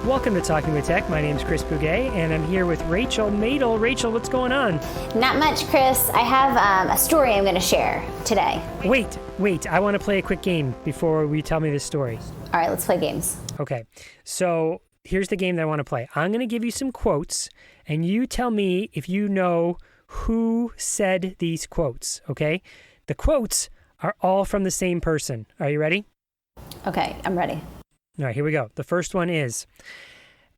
Welcome to Talking with Tech. My name is Chris Bouguet, and I'm here with Rachel Madel. Rachel, what's going on? Not much, Chris. I have a story I'm going to share today. Wait. I want to play a quick game before we tell me this story. All right, let's play games. Okay, so here's the game that I want to play. I'm going to give you some quotes, and you tell me if you know who said these quotes, okay? The quotes are all from the same person. Are you ready? Okay, I'm ready. All right, here we go. The first one is,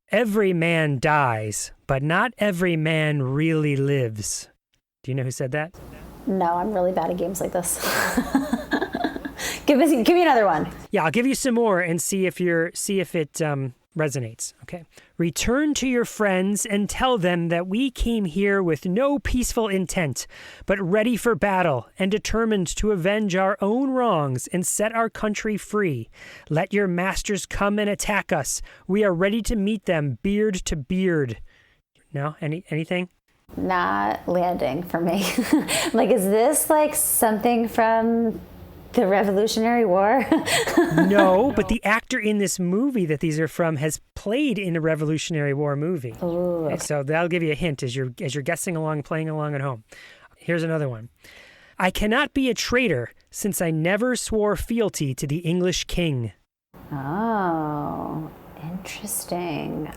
every man dies, but not every man really lives. Do you know who said that? No, I'm really bad at games like this. Give me another one. Yeah, I'll give you some more and see if it resonates. Okay. Return to your friends and tell them that we came here with no peaceful intent, but ready for battle and determined to avenge our own wrongs and set our country free. Let your masters come and attack us. We are ready to meet them beard to beard. No? Anything? Not landing for me. Like, is this like something from the Revolutionary War? No, but the actor in this movie that these are from has played in a Revolutionary War movie. Ooh, okay. So that'll give you a hint as you're guessing along, playing along at home. Here's another one. I cannot be a traitor since I never swore fealty to the English king. Oh, interesting.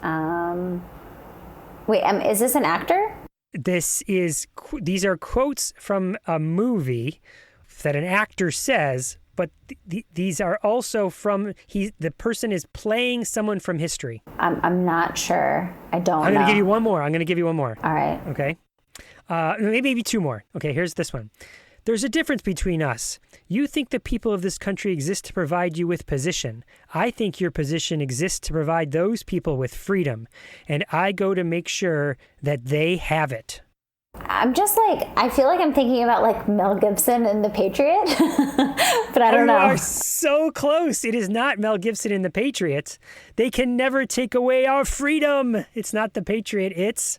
Wait, is this an actor? These are quotes from a movie that an actor says, but these are also from the person is playing someone from history. I'm not sure. I'm going to give you one more. All right. Okay. Maybe two more. Okay, here's this one. There's a difference between us. You think the people of this country exist to provide you with position. I think your position exists to provide those people with freedom. And I go to make sure that they have it. I'm just like, I feel like I'm thinking about like Mel Gibson in The Patriot, but I don't know. You are so close. It is not Mel Gibson in The Patriot. They can never take away our freedom. It's not The Patriot. It's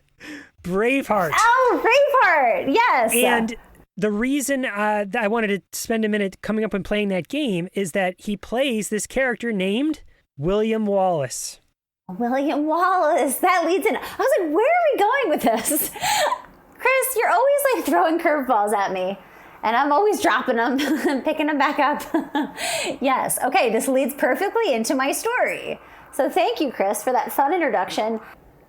Braveheart. Oh, Braveheart. Yes. And the reason that I wanted to spend a minute coming up and playing that game is that he plays this character named William Wallace. William Wallace. That leads in. I was like, where are we going with this? Chris, you're always like throwing curveballs at me, and I'm always dropping them and picking them back up. Yes. Okay. This leads perfectly into my story. So thank you, Chris, for that fun introduction.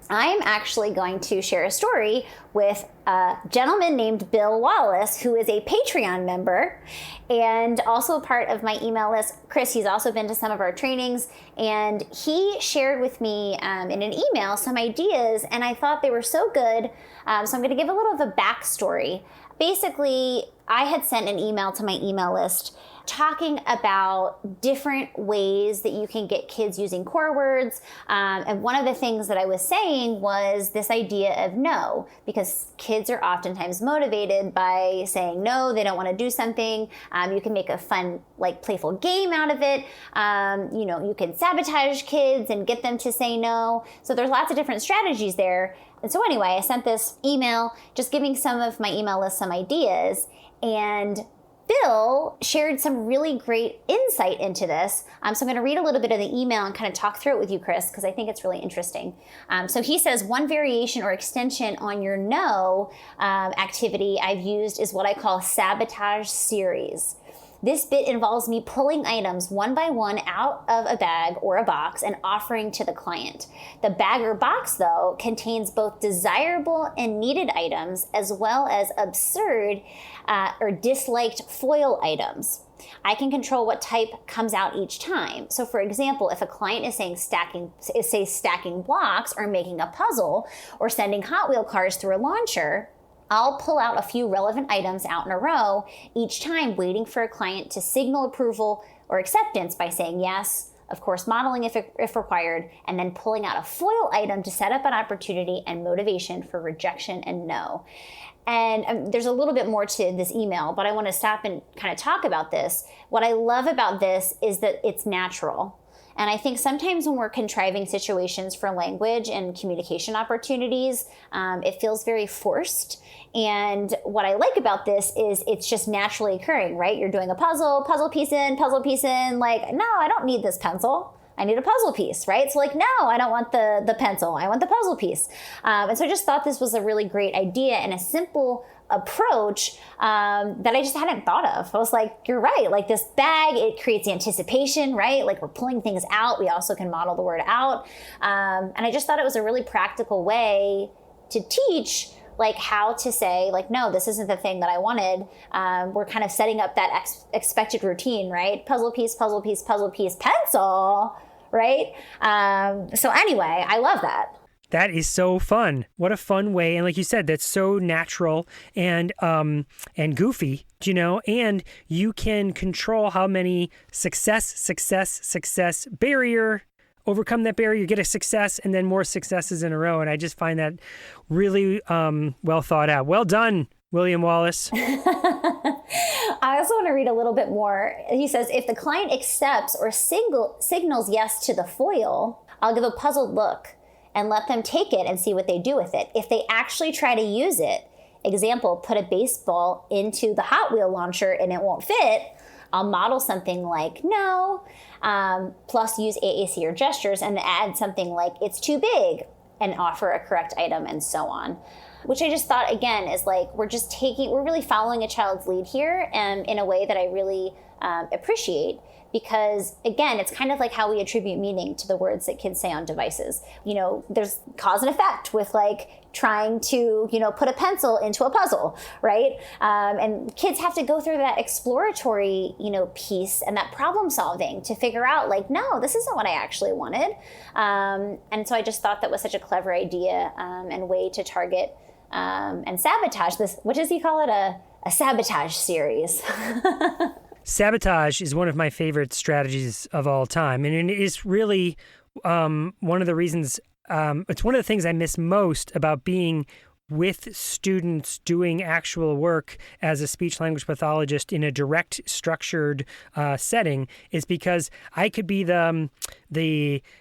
I'm actually going to share a story with a gentleman named Bill Wallace, who is a Patreon member and also a part of my email list. Chris, he's also been to some of our trainings, and he shared with me in an email some ideas, and I thought they were so good. So I'm going to give a little of a backstory. Basically, I had sent an email to my email list talking about different ways that you can get kids using core words. And one of the things that I was saying was this idea of no, because kids are oftentimes motivated by saying no, they don't want to do something. You can make a fun, like playful game out of it. You can sabotage kids and get them to say no. So there's lots of different strategies there. And so anyway, I sent this email just giving some of my email list some ideas, and Bill shared some really great insight into this. So I'm going to read a little bit of the email and kind of talk through it with you, Chris, because I think it's really interesting. So he says, one variation or extension on your no activity I've used is what I call sabotage series. This bit involves me pulling items one by one out of a bag or a box and offering to the client. The bag or box, though, contains both desirable and needed items as well as absurd or disliked foil items. I can control what type comes out each time. So for example, if a client is saying stacking blocks or making a puzzle or sending Hot Wheel cars through a launcher, I'll pull out a few relevant items out in a row each time, waiting for a client to signal approval or acceptance by saying yes, of course modeling if required, and then pulling out a foil item to set up an opportunity and motivation for rejection and no. And there's a little bit more to this email, but I want to stop and kind of talk about this. What I love about this is that it's natural. And I think sometimes when we're contriving situations for language and communication opportunities, it feels very forced. And what I like about this is it's just naturally occurring, right? You're doing a puzzle piece in, like, no, I don't need this pencil. I need a puzzle piece, right? So like, no, I don't want the pencil. I want the puzzle piece. And so I just thought this was a really great idea and a simple approach that I just hadn't thought of. I was like, you're right. Like this bag, it creates anticipation, right? Like we're pulling things out. We also can model the word out. And I just thought it was a really practical way to teach like how to say like, no, this isn't the thing that I wanted. We're kind of setting up that expected routine, right? Puzzle piece, puzzle piece, puzzle piece, pencil, right? So anyway, I love that. That is so fun. What a fun way. And like you said, that's so natural and goofy, you know, and you can control how many success, barrier, overcome that barrier, get a success, and then more successes in a row. And I just find that really well thought out. Well done, William Wallace. I also want to read a little bit more. He says, if the client accepts or signals yes to the foil, I'll give a puzzled look and let them take it and see what they do with it. If they actually try to use it, example, put a baseball into the Hot Wheel launcher and it won't fit, I'll model something like no, plus use AAC or gestures and add something like it's too big and offer a correct item and so on. Which I just thought, again, is like we're really following a child's lead here and in a way that I really appreciate. Because again, it's kind of like how we attribute meaning to the words that kids say on devices. You know, there's cause and effect with like trying to, you know, put a pencil into a puzzle, right? And kids have to go through that exploratory, you know, piece and that problem solving to figure out like, no, this isn't what I actually wanted. And so I just thought that was such a clever idea and way to target and sabotage this. What does he call it? A sabotage series. Sabotage is one of my favorite strategies of all time. And it is really one of the reasons, it's one of the things I miss most about being with students doing actual work as a speech language pathologist in a direct structured setting is because I could be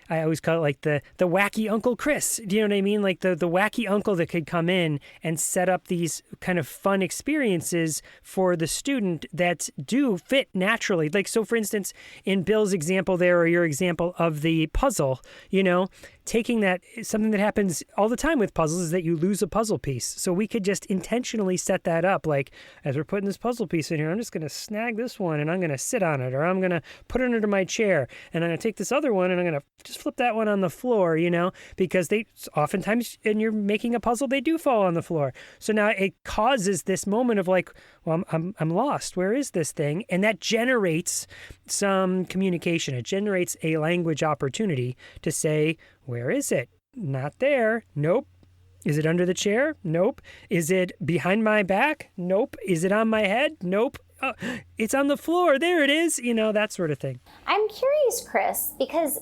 I always call it like the wacky Uncle Chris. Do you know what I mean? Like the wacky uncle that could come in and set up these kind of fun experiences for the student that do fit naturally. Like, so for instance, in Bill's example there, or your example of the puzzle, you know, taking that, something that happens all the time with puzzles is that you lose a puzzle piece. So we could just intentionally set that up. Like, as we're putting this puzzle piece in here, I'm just going to snag this one and I'm going to sit on it, or I'm going to put it under my chair and I'm going to take this other one and I'm going to just flip that one on the floor, you know, because they oftentimes, and you're making a puzzle, they do fall on the floor. So now it causes this moment of like, well, I'm lost. Where is this thing? And that generates some communication. It generates a language opportunity to say, where is it? Not there. Nope. Is it under the chair? Nope. Is it behind my back? Nope. Is it on my head? Nope. Oh, it's on the floor. There it is. You know, that sort of thing. I'm curious, Chris, because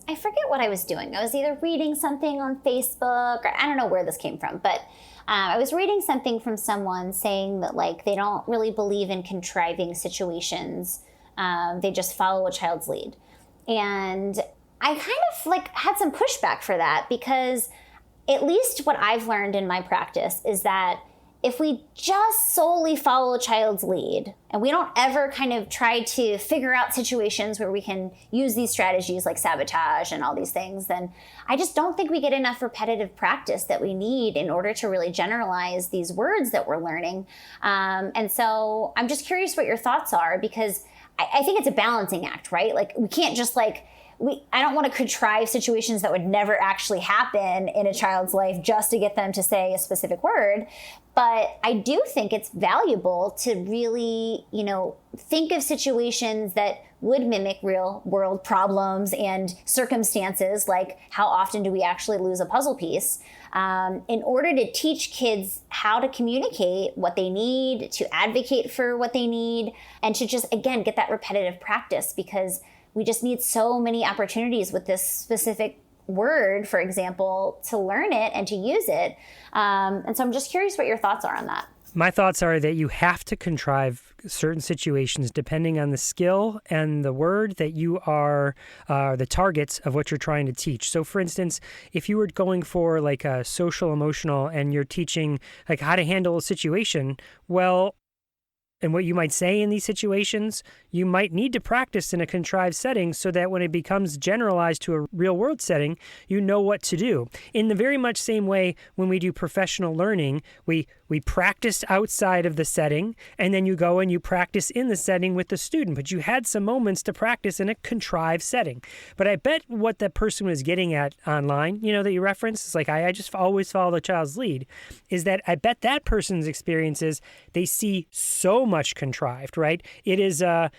I forget what I was doing. I was either reading something on Facebook, or I don't know where this came from, but I was reading something from someone saying that like they don't really believe in contriving situations. They just follow a child's lead. And I kind of like had some pushback for that, because at least what I've learned in my practice is that if we just solely follow a child's lead and we don't ever kind of try to figure out situations where we can use these strategies like sabotage and all these things, then I just don't think we get enough repetitive practice that we need in order to really generalize these words that we're learning. And so I'm just curious what your thoughts are, because I think it's a balancing act, right? Like we can't just like, I don't want to contrive situations that would never actually happen in a child's life just to get them to say a specific word. But I do think it's valuable to really, you know, think of situations that would mimic real world problems and circumstances, like how often do we actually lose a puzzle piece, in order to teach kids how to communicate what they need, to advocate for what they need, and to just, again, get that repetitive practice, because we just need so many opportunities with this specific word, for example, to learn it and to use it. And so I'm just curious what your thoughts are on that. My thoughts are that you have to contrive certain situations depending on the skill and the word that you are the targets of what you're trying to teach. So for instance, if you were going for like a social emotional and you're teaching like how to handle a situation, well, and what you might say in these situations, you might need to practice in a contrived setting so that when it becomes generalized to a real world setting, you know what to do. In the very much same way, when we do professional learning, we practice outside of the setting, and then you go and you practice in the setting with the student. But you had some moments to practice in a contrived setting. But I bet what that person was getting at online, that you referenced, is like, I just always follow the child's lead, is that I bet that person's experiences, they see so much contrived, right? It is, they're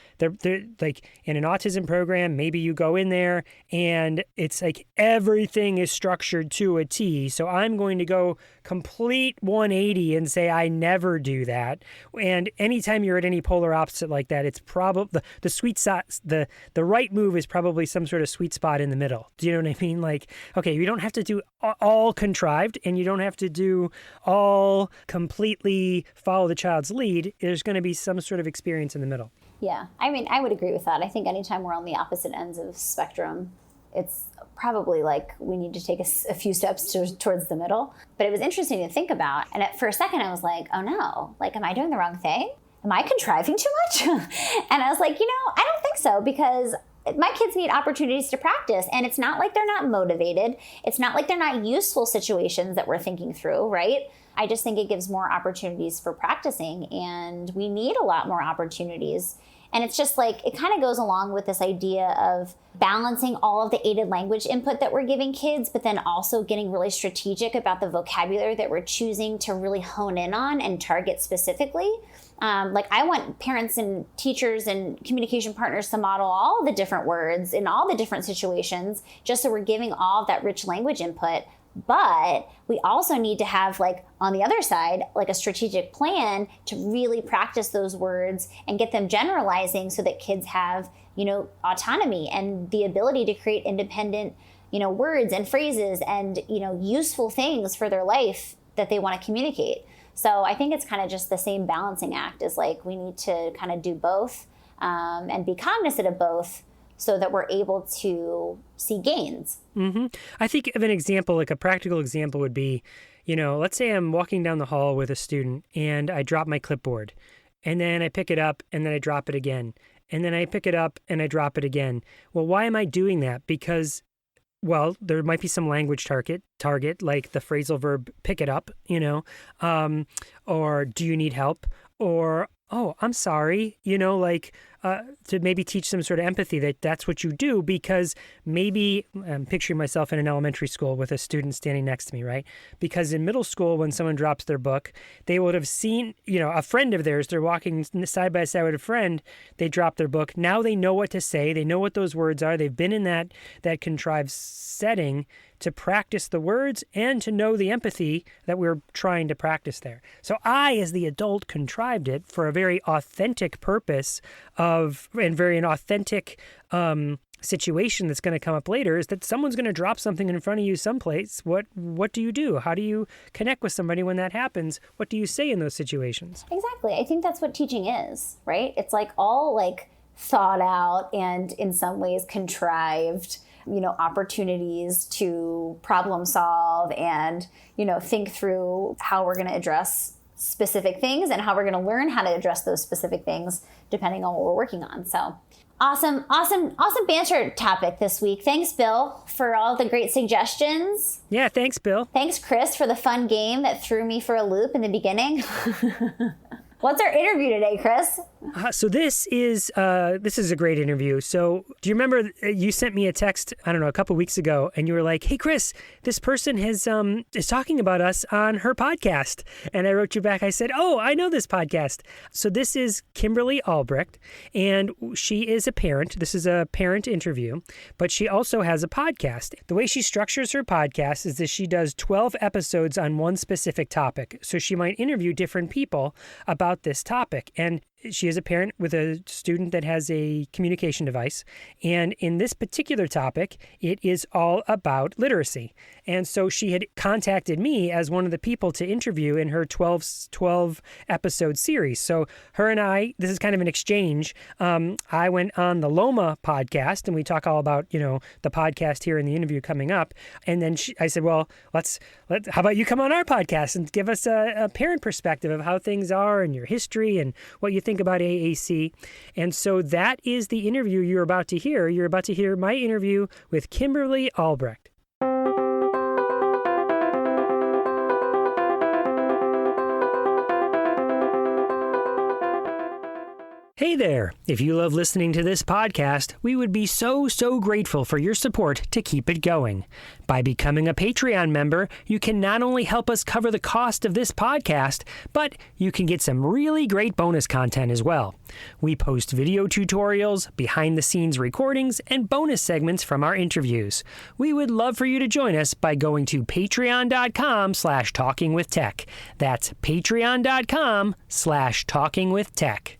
like in an autism program, maybe you go in there and it's like everything is structured to a T. So I'm going to go complete 180 and say I never do that. And anytime you're at any polar opposite like that, it's probably the sweet spot. The right move is probably some sort of sweet spot in the middle. Do you know what I mean? Like, okay, you don't have to do all contrived, and you don't have to do all completely follow the child's lead. There's going to be some sort of experience in the middle. Yeah, I mean, I would agree with that. I think anytime we're on the opposite ends of the spectrum, it's probably like we need to take a few steps towards the middle. But it was interesting to think about. And for a second, I was like, oh no, like, am I doing the wrong thing? Am I contriving too much? And I was like, I don't think so, because my kids need opportunities to practice. And it's not like they're not motivated. It's not like they're not useful situations that we're thinking through, right? I just think it gives more opportunities for practicing. And we need a lot more opportunities. And it's just like, it kind of goes along with this idea of balancing all of the aided language input that we're giving kids, but then also getting really strategic about the vocabulary that we're choosing to really hone in on and target specifically. Like, I want parents and teachers and communication partners to model all the different words in all the different situations, just so we're giving all of that rich language input. But we also need to have, like, on the other side, like a strategic plan to really practice those words and get them generalizing so that kids have, autonomy and the ability to create independent, words and phrases and, useful things for their life that they want to communicate. So I think it's kind of just the same balancing act, is like, we need to kind of do both and be cognizant of both, so that we're able to see gains. Mm-hmm. I think of an example, like a practical example would be, let's say I'm walking down the hall with a student and I drop my clipboard, and then I pick it up and then I drop it again. And then I pick it up and I drop it again. Well, why am I doing that? Because, well, there might be some language target, like the phrasal verb, pick it up, or do you need help? Or, oh, I'm sorry, to maybe teach some sort of empathy that's what you do, because maybe I'm picturing myself in an elementary school with a student standing next to me, right? Because in middle school, when someone drops their book, they would have seen, a friend of theirs, they're walking side by side with a friend, they drop their book. Now they know what to say. They know what those words are. They've been in that contrived setting to practice the words and to know the empathy that we're trying to practice there. So I, as the adult, contrived it for a very authentic purpose and an authentic situation that's going to come up later, is that someone's going to drop something in front of you someplace. What do you do? How do you connect with somebody when that happens? What do you say in those situations? Exactly. I think that's what teaching is, right? It's like all like thought out and in some ways contrived, opportunities to problem solve and, think through how we're going to address specific things and how we're going to learn how to address those specific things depending on what we're working on. So awesome banter topic this week. Thanks, Bill, for all the great suggestions. Yeah, thanks, Bill. Thanks, Chris, for the fun game that threw me for a loop in the beginning. What's our interview today, Chris? So this is a great interview. So do you remember you sent me a text, I don't know, a couple weeks ago, and you were like, hey, Chris, this person is talking about us on her podcast. And I wrote you back, I said, oh, I know this podcast. So this is Kimberly Albrecht, and she is a parent. This is a parent interview, but she also has a podcast. The way she structures her podcast is that she does 12 episodes on one specific topic. So she might interview different people about this topic. And she is a parent with a student that has a communication device. And in this particular topic, it is all about literacy. And so she had contacted me as one of the people to interview in her 12 episode series. So her and I, this is kind of an exchange. I went on the LOMAH podcast, and we talk all about, the podcast here in the interview coming up. And then I said, well, how about you come on our podcast and give us a parent perspective of how things are and your history and what you think about AAC. And so that is the interview you're about to hear. You're about to hear my interview with Kimberly Albrecht. Hey there! If you love listening to this podcast, we would be so grateful for your support to keep it going. By becoming a Patreon member, you can not only help us cover the cost of this podcast, but you can get some really great bonus content as well. We post video tutorials, behind-the-scenes recordings, and bonus segments from our interviews. We would love for you to join us by going to patreon.com/talkingwithtech. That's patreon.com/talkingwithtech.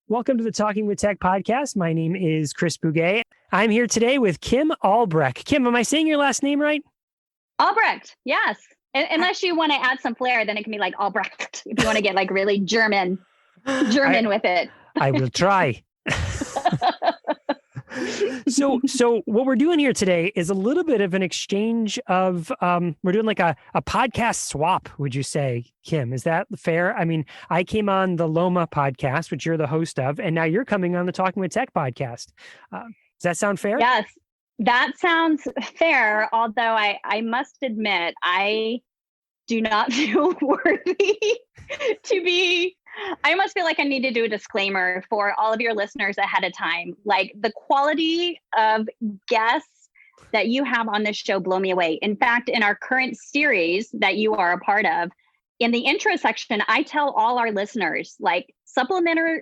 Welcome to the Talking with Tech podcast. My name is Chris Bouguet. I'm here today with Kim Albrecht. Kim, am I saying your last name right? Albrecht, yes. Unless you want to add some flair, then it can be like Albrecht. If you want to get like really German with it. I will try. So what we're doing here today is a little bit of an exchange of, we're doing like a podcast swap, would you say, Kim? Is that fair? I mean, I came on the LOMAH podcast, which you're the host of, and now you're coming on the Talking with Tech podcast. Does that sound fair? Yes, that sounds fair. Although I must admit, I do not feel worthy to be. I almost feel like I need to do a disclaimer for all of your listeners ahead of time. Like, the quality of guests that you have on this show blow me away. In fact, in our current series that you are a part of, in the intro section, I tell all our listeners, like, supplementary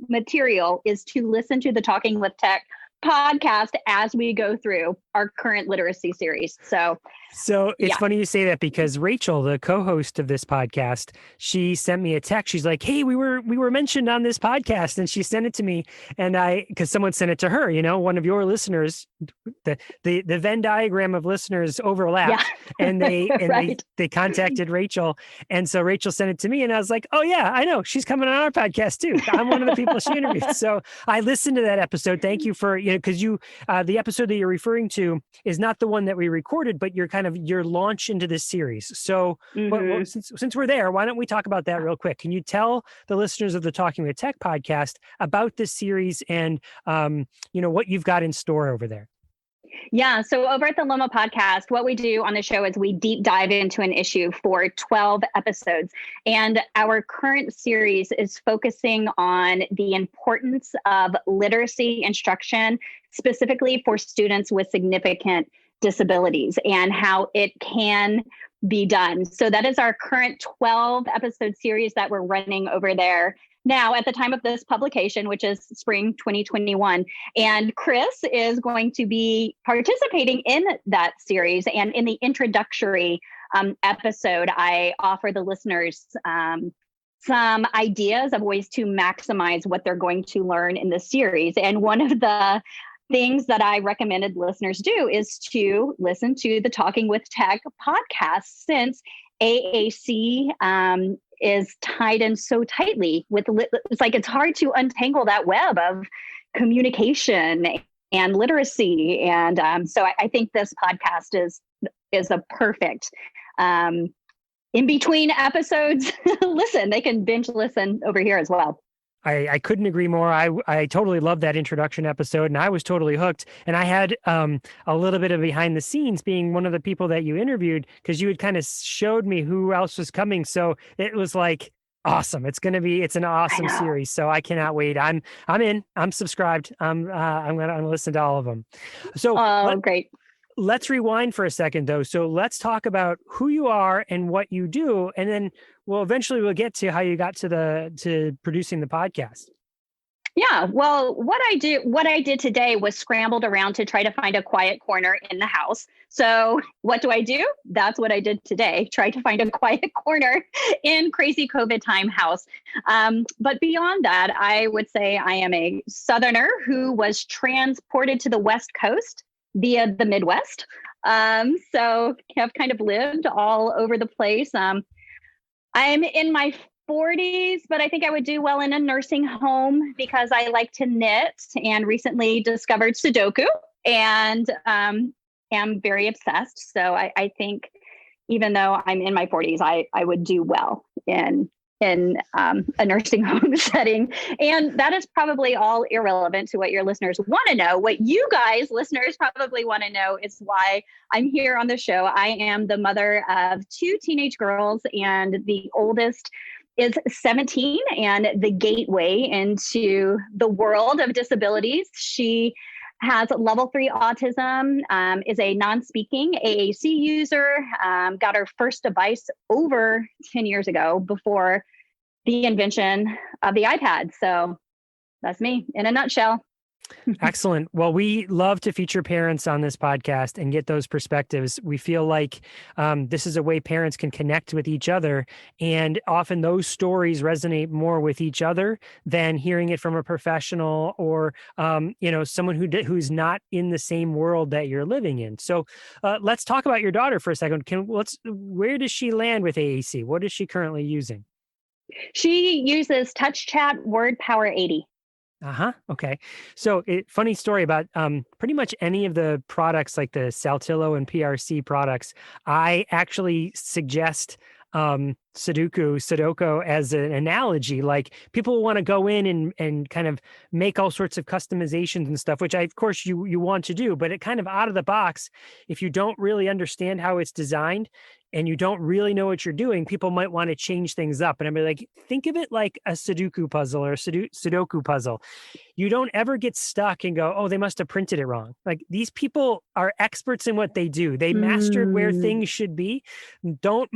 material is to listen to the Talking with Tech podcast as we go through our current literacy series. So it's funny you say that, because Rachel, the co-host of this podcast, she sent me a text. She's like, "Hey, we were mentioned on this podcast," and she sent it to me, and because someone sent it to her. You know, one of your listeners, the Venn diagram of listeners overlapped, and they right. they contacted Rachel, and so Rachel sent it to me, and I was like, "Oh yeah, I know, she's coming on our podcast too. I'm one of the people she interviewed." So I listened to that episode. Thank you for because the episode that you're referring to is not the one that we recorded, but you're kind of your launch into this series. So since we're there, why don't we talk about that real quick? Can you tell the listeners of the Talking with Tech podcast about this series and what you've got in store over there? Yeah. So over at the LOMAH podcast, what we do on the show is we deep dive into an issue for 12 episodes. And our current series is focusing on the importance of literacy instruction, specifically for students with significant disabilities, and how it can be done. So that is our current 12 episode series that we're running over there now at the time of this publication, which is spring 2021. And Chris is going to be participating in that series. And in the introductory episode, I offer the listeners some ideas of ways to maximize what they're going to learn in the series. And one of the things that I recommended listeners do is to listen to the Talking with Tech podcast, since AAC is tied in so tightly with, it's like, it's hard to untangle that web of communication and literacy. And so I think this podcast is a perfect in between episodes. Listen, they can binge listen over here as well. I couldn't agree more. I totally loved that introduction episode, and I was totally hooked. And I had a little bit of behind the scenes, being one of the people that you interviewed, because you had kind of showed me who else was coming. So it was like awesome. It's an awesome series. So I cannot wait. I'm in. I'm subscribed. I'm gonna listen to all of them. So great. Let's rewind for a second, though. So let's talk about who you are and what you do, and then we'll get to how you got to producing the podcast. Yeah, well, what I did today was scrambled around to try to find a quiet corner in the house. So what do? That's what I did today. Try to find a quiet corner in crazy COVID time house. But beyond that, I would say I am a Southerner who was transported to the West Coast via the Midwest. So I've kind of lived all over the place. I'm in my 40s, but I think I would do well in a nursing home because I like to knit and recently discovered sudoku. and am very obsessed. So I think even though I'm in my 40s, I would do well in a nursing home setting. And that is probably all irrelevant to what your listeners want to know. What you guys, listeners, probably want to know is why I'm here on the show. I am the mother of 2 teenage girls, and the oldest is 17 and the gateway into the world of disabilities. She has level 3 autism, is a non-speaking AAC user, got her first device over 10 years ago before the invention of the iPad. So that's me in a nutshell. Excellent. Well, we love to feature parents on this podcast and get those perspectives. We feel like this is a way parents can connect with each other. And often those stories resonate more with each other than hearing it from a professional or, someone who's not in the same world that you're living in. So let's talk about your daughter for a second. Where does she land with AAC? What is she currently using? She uses Touch Chat Word Power 80. Okay. So funny story about pretty much any of the products like the Saltillo and PRC products, I actually suggest sudoku as an analogy. Like people want to go in and kind of make all sorts of customizations and stuff, which of course you want to do, but it kind of out of the box, if you don't really understand how it's designed and you don't really know what you're doing, people might want to change things up. And I'd be like, think of it like a Sudoku puzzle or a Sudoku puzzle. You don't ever get stuck and go, oh, they must have printed it wrong. Like these people are experts in what they do. They mastered where things should be. Don't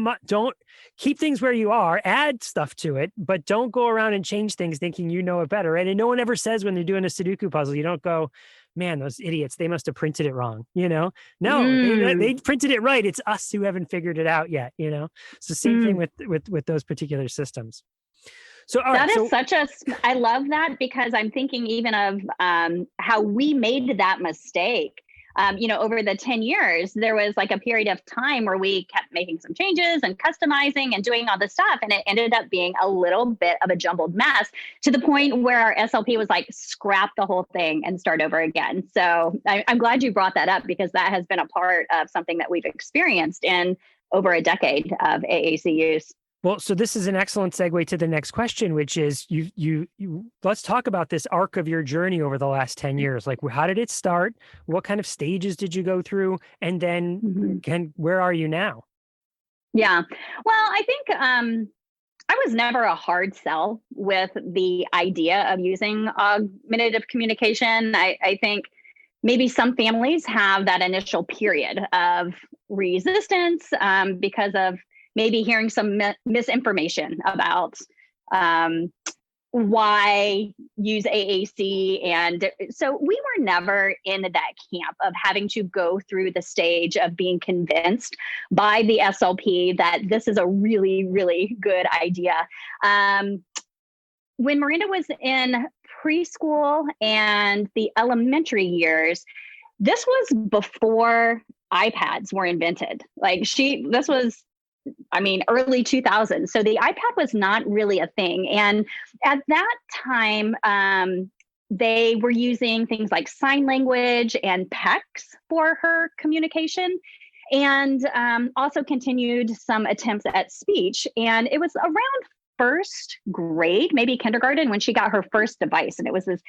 keep things where you are, add stuff to it, but don't go around and change things thinking you know it better. Right? And no one ever says when they're doing a Sudoku puzzle, you don't go, man, those idiots, they must have printed it wrong. No, they printed it right. It's us who haven't figured it out yet. It's the same thing with those particular systems. So I love that, because I'm thinking even of how we made that mistake. Over the 10 years, there was like a period of time where we kept making some changes and customizing and doing all this stuff. And it ended up being a little bit of a jumbled mess, to the point where our SLP was like, scrap the whole thing and start over again. So I'm glad you brought that up, because that has been a part of something that we've experienced in over a decade of AAC use. Well, so this is an excellent segue to the next question, which is you let's talk about this arc of your journey over the last 10 years. Like, how did it start? What kind of stages did you go through? And then where are you now? Yeah. Well, I think I was never a hard sell with the idea of using augmentative communication. I think maybe some families have that initial period of resistance because of maybe hearing some misinformation about why use AAC. And so we were never in that camp of having to go through the stage of being convinced by the SLP that this is a really, really good idea. When Miranda was in preschool and the elementary years, this was before iPads were invented. This was early 2000s. So the iPad was not really a thing. And at that time, they were using things like sign language and PECs for her communication, and also continued some attempts at speech. And it was around first grade, maybe kindergarten, when she got her first device. And it was this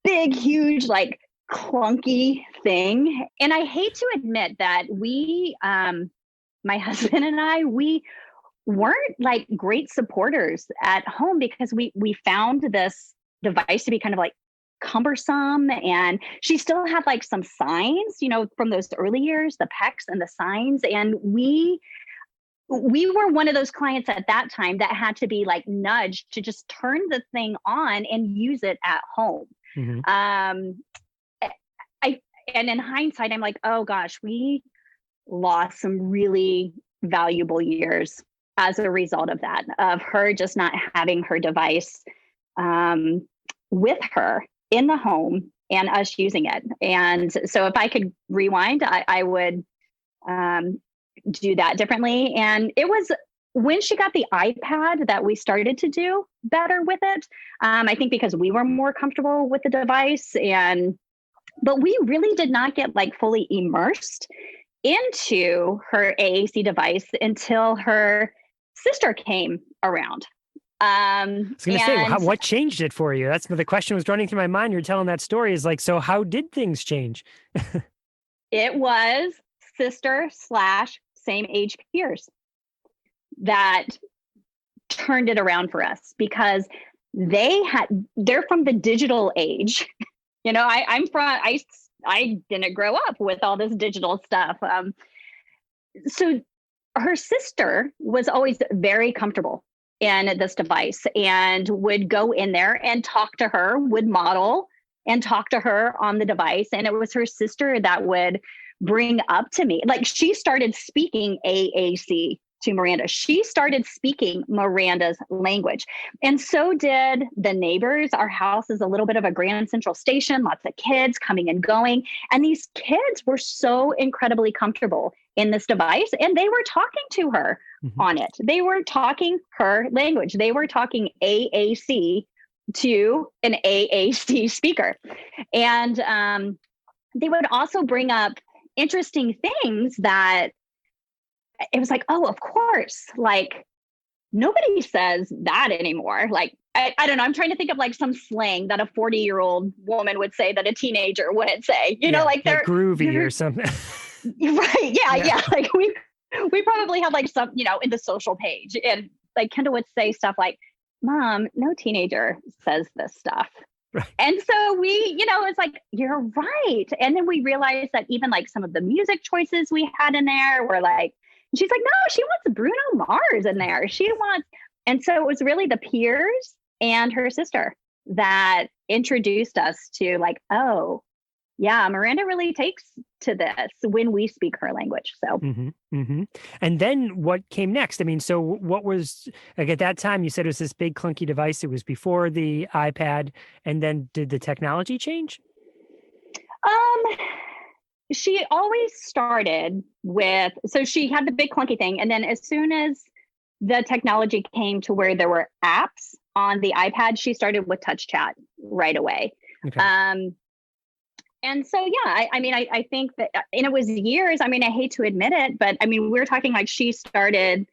big, huge, clunky thing. And I hate to admit that we, my husband and I, we weren't great supporters at home, because we found this device to be kind of cumbersome, and she still had some signs, from those early years, the PECs and the signs. And we were one of those clients at that time that had to be nudged to just turn the thing on and use it at home. Mm-hmm. And in hindsight, I'm like, oh gosh, we lost some really valuable years as a result of that, of her just not having her device with her in the home and us using it. And so if I could rewind, I would do that differently. And it was when she got the iPad that we started to do better with it. I think because we were more comfortable with the device, and But we really did not get like fully immersed into her AAC device until her sister came around. I was going to say, what changed it for you? That's the question was running through my mind. You're telling that story is like, so how did things change? It was sister / same age peers that turned it around for us, because they're from the digital age. You know, I didn't grow up with all this digital stuff. So her sister was always very comfortable in this device and would go in there and talk to her, would model and talk to her on the device. And it was her sister that would bring up to me, like, she started speaking AAC to Miranda. She started speaking Miranda's language. And so did the neighbors. Our house is a little bit of a Grand Central Station, lots of kids coming and going. And these kids were so incredibly comfortable in this device. And they were talking to her on it. They were talking her language. They were talking AAC to an AAC speaker. And they would also bring up interesting things that it was like, oh, of course, like nobody says that anymore. Like, I don't know. I'm trying to think of like some slang that a 40-year-old woman would say that a teenager wouldn't say, you know, like they're groovy or something. Right. Yeah. Like we probably have like some, you know, in the social page, and like Kendall would say stuff like, Mom, no teenager says this stuff. Right. And so we, you know, it's like, you're right. And then we realized that even like some of the music choices we had in there were like, she's like, no, she wants Bruno Mars in there. And so it was really the peers and her sister that introduced us to like, oh, yeah, Miranda really takes to this when we speak her language. So, And then what came next? I mean, so what was, like, at that time, you said it was this big clunky device. It was before the iPad. And then did the technology change? She always started with, so she had the big clunky thing. And then as soon as the technology came to where there were apps on the iPad, she started with touch chat right away. Okay. And so, yeah, I think that, and it was years, I mean, I hate to admit it, but I mean, we're talking like she started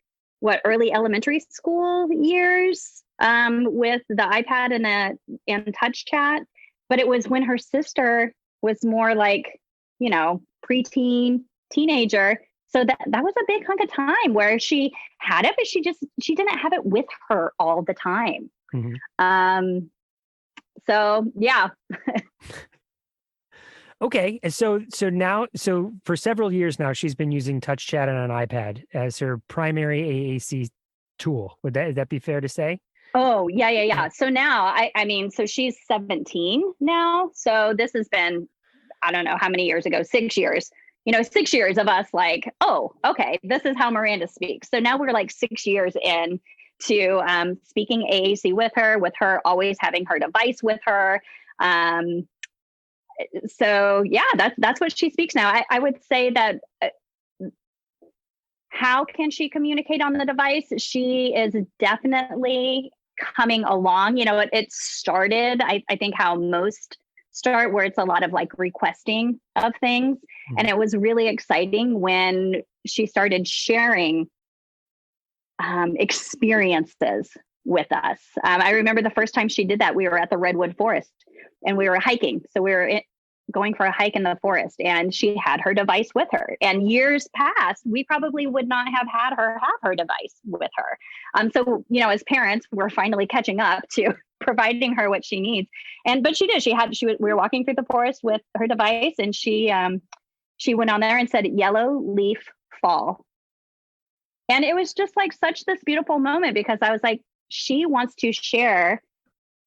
early elementary school years with the iPad and touch chat. But it was when her sister was more like, you know, preteen, teenager. So that was a big hunk of time where she had it, but she didn't have it with her all the time. So yeah. Okay. So now, for several years now, she's been using touch chat on an iPad as her primary AAC tool. Would that be fair to say? Oh, yeah. So now, I mean, so she's 17 now. So this has been, I don't know how many years ago, 6 years, 6 years of us like, oh, okay, this is how Miranda speaks. So now we're like 6 years in to speaking AAC with her always having her device with her. So yeah, that's what she speaks now. I would say that how can she communicate on the device? She is definitely coming along. It started, I think how most start, where it's a lot of like requesting of things. And it was really exciting when she started sharing experiences with us. I remember the first time she did that, we were at the Redwood Forest and we were hiking. So we were going for a hike in the forest and she had her device with her. And years past, we probably would not have had her have her device with her. So, as parents, we're finally catching up to providing her what she needs. But she did. We were walking through the forest with her device and she went on there and said, "Yellow leaf fall." And it was just like such this beautiful moment because I was like, she wants to share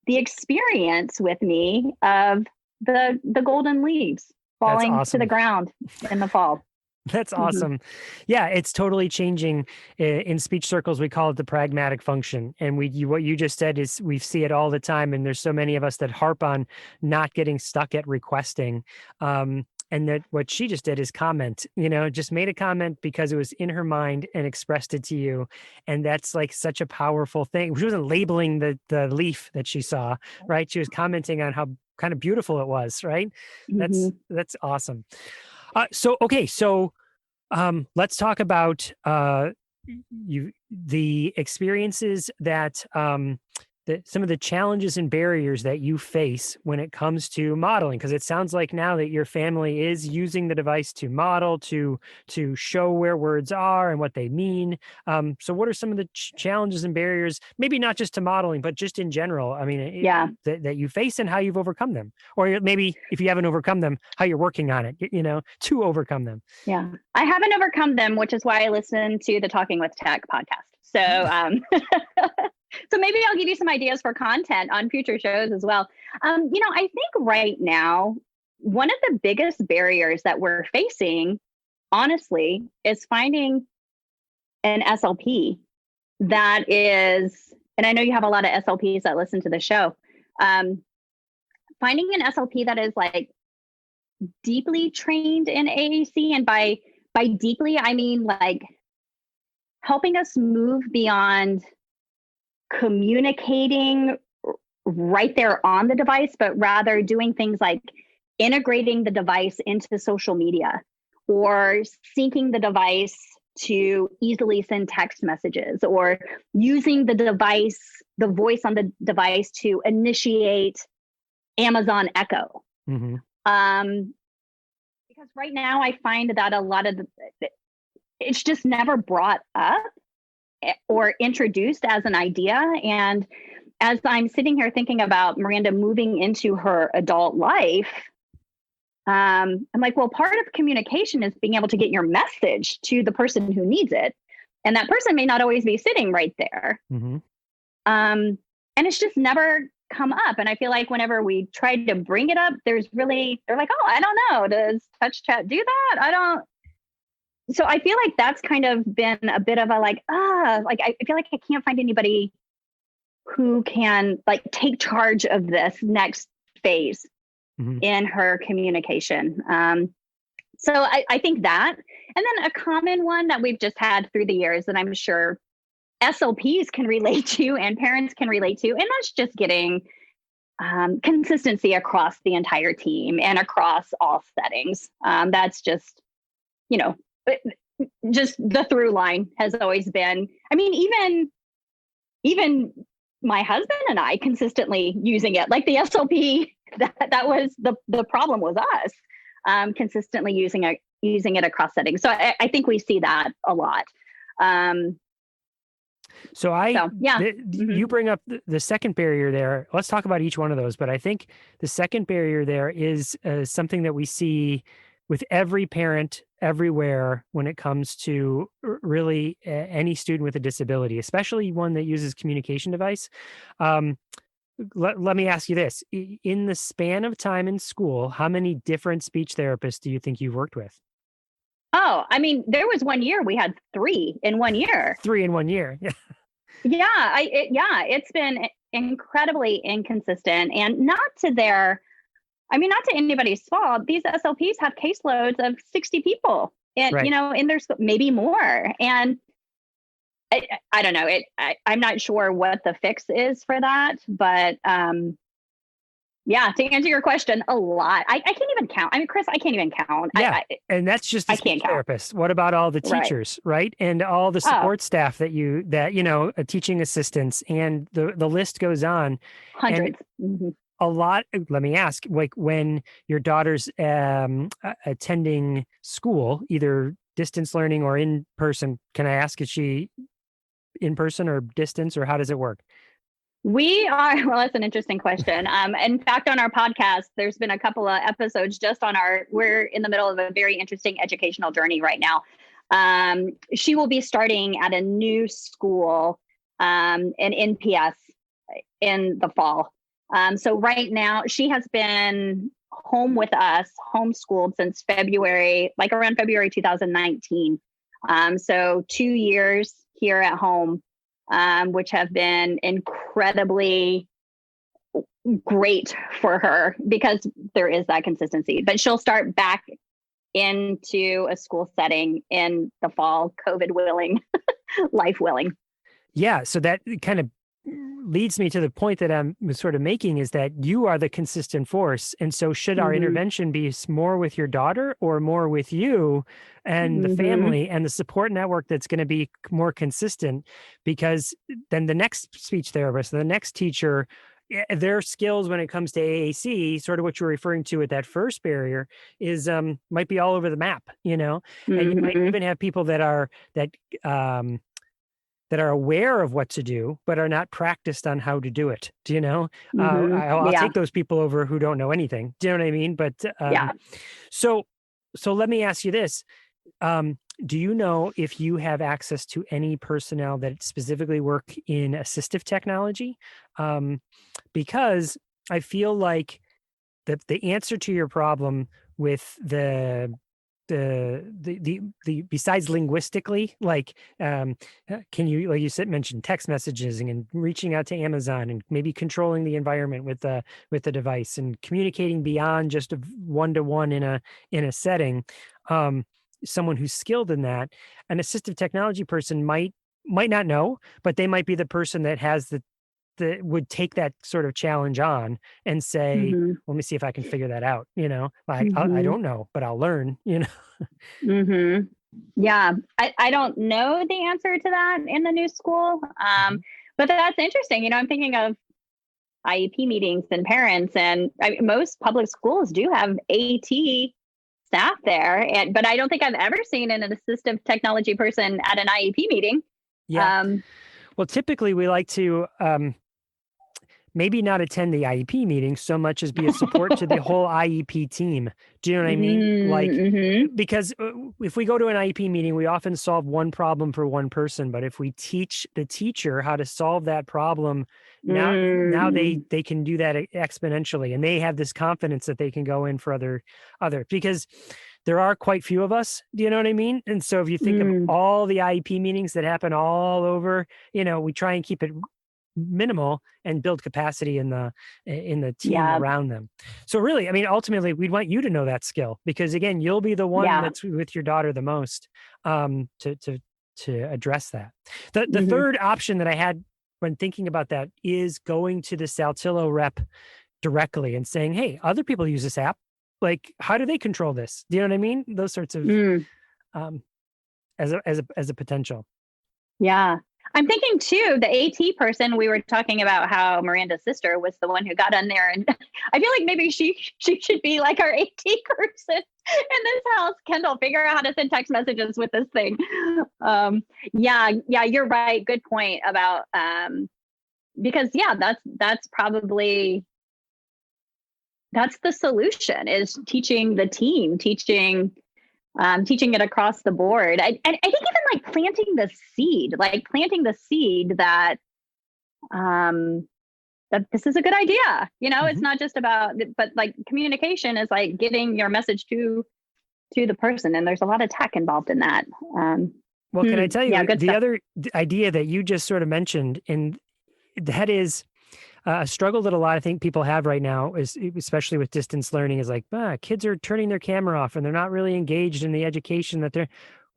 the experience with me of the golden leaves falling to the ground in the fall. That's awesome. Yeah, it's totally changing. In speech circles, we call it the pragmatic function. And what you just said is we see it all the time. And there's so many of us that harp on not getting stuck at requesting. And that what she just did is comment, just made a comment because it was in her mind and expressed it to you. And that's like such a powerful thing. She wasn't labeling the leaf that she saw, right? She was commenting on how kind of beautiful it was, right? Mhm. That's awesome. So let's talk about the experiences that some of the challenges and barriers that you face when it comes to modeling, because it sounds like now that your family is using the device to model, to show where words are and what they mean. So what are some of the challenges and barriers, maybe not just to modeling, but just in general? I mean, Yeah. that you face and how you've overcome them, or maybe if you haven't overcome them, how you're working on it, to overcome them. Yeah. I haven't overcome them, which is why I listen to the Talking with Tech podcast. So, so maybe I'll give you some ideas for content on future shows as well. I think right now, one of the biggest barriers that we're facing, honestly, is finding an SLP that is, and I know you have a lot of SLPs that listen to the show, finding an SLP that is like deeply trained in AAC. And by deeply, I mean like helping us move beyond communicating right there on the device, but rather doing things like integrating the device into social media or syncing the device to easily send text messages, or using the device, the voice on the device to initiate Amazon Echo. Mm-hmm. Because right now I find that a lot of it's just never brought up or introduced as an idea. And as I'm sitting here thinking about Miranda moving into her adult life, I'm like, well, part of communication is being able to get your message to the person who needs it. And that person may not always be sitting right there. Mm-hmm. And it's just never come up. And I feel like whenever we try to bring it up, they're like, oh, I don't know. Does touch chat do that? So I feel like that's kind of been a bit of a like I feel like I can't find anybody who can like take charge of this next phase Mm-hmm. in her communication. So I think that, and then a common one that we've just had through the years that I'm sure SLPs can relate to and parents can relate to, and that's just getting consistency across the entire team and across all settings. That's just, just the through line has always been, I mean, even my husband and I consistently using it, like the SLP, that was the problem with us, consistently using it across settings. So I think we see that a lot. You bring up the second barrier there. Let's talk about each one of those. But I think the second barrier there is something that we see with every parent everywhere when it comes to really any student with a disability, especially one that uses communication device. Let me ask you this. In the span of time in school, how many different speech therapists do you think you've worked with? Oh, I mean, there was 1 year we had 3 in 1 year. 3 in 1 year. Yeah. It's been incredibly inconsistent, and not to anybody's fault. These SLPs have caseloads of 60 people and, Right. In their school, maybe more. And I don't know. I'm not sure what the fix is for that, but to answer your question, a lot. I can't even count. I mean, Chris, I can't even count. Yeah, and that's just a speech therapist. What about all the teachers, right? And all the support staff that teaching assistants, and the list goes on. Hundreds. And a lot. Let me ask, like when your daughter's attending school, either distance learning or in person, can I ask, is she in person or distance, or how does it work? Well, that's an interesting question. In fact, on our podcast, there's been a couple of episodes just on we're in the middle of a very interesting educational journey right now. She will be starting at a new school, an NPS in the fall. So right now she has been home with us, homeschooled since around February 2019. So 2 years here at home, which have been incredibly great for her because there is that consistency. But she'll start back into a school setting in the fall, COVID willing, life willing. Yeah. So that kind of leads me to the point that I'm sort of making, is that you are the consistent force. And so should our intervention be more with your daughter or more with you and the family and the support network that's going to be more consistent? Because then the next speech therapist, the next teacher, their skills when it comes to AAC, sort of what you're referring to with that first barrier, is might be all over the map, and you might even have people that are aware of what to do, but are not practiced on how to do it. Do you know? I'll take those people over who don't know anything. Do you know what I mean? But so let me ask you this. Do you know if you have access to any personnel that specifically work in assistive technology? Because I feel like the answer to your problem with the besides linguistically, like, can you, like you said, mentioned text messages and reaching out to Amazon and maybe controlling the environment with the device and communicating beyond just a one-to-one in a setting. Someone who's skilled in that, an assistive technology person might not know, but they might be the person that has would take that sort of challenge on and say, let me see if I can figure that out. Like, I don't know, but I'll learn, Yeah. I don't know the answer to that in the new school. But that's interesting. I'm thinking of IEP meetings and parents, and most public schools do have AT staff there. But I don't think I've ever seen an assistive technology person at an IEP meeting. Yeah. Well, typically we like to, maybe not attend the IEP meeting so much as be a support to the whole IEP team. Do you know what I mean? Like, because if we go to an IEP meeting, we often solve one problem for one person. But if we teach the teacher how to solve that problem, now they can do that exponentially, and they have this confidence that they can go in for other, because there are quite few of us. Do you know what I mean? And so if you think of all the IEP meetings that happen all over, we try and keep it minimal and build capacity in the team around them. So really, ultimately we'd want you to know that skill, because again, you'll be the one that's with your daughter the most, to address that. The third option that I had when thinking about that is going to the Saltillo rep directly and saying, hey, other people use this app. Like, how do they control this? Do you know what I mean? Those sorts of, as a potential. Yeah. I'm thinking too, the AT person, we were talking about how Miranda's sister was the one who got on there, and I feel like maybe she should be like our AT person in this house. Kendall, figure out how to send text messages with this thing. Yeah, you're right. Good point about, because that's probably, that's the solution, is teaching the team, teaching it across the board. I think even like planting the seed that this is a good idea. It's not just about, but like communication is like getting your message to the person. And there's a lot of tech involved in that. Well, can I tell you, the other idea that you just sort of mentioned, and that is a struggle that a lot of people have right now, is especially with distance learning, is like, kids are turning their camera off and they're not really engaged in the education that they're,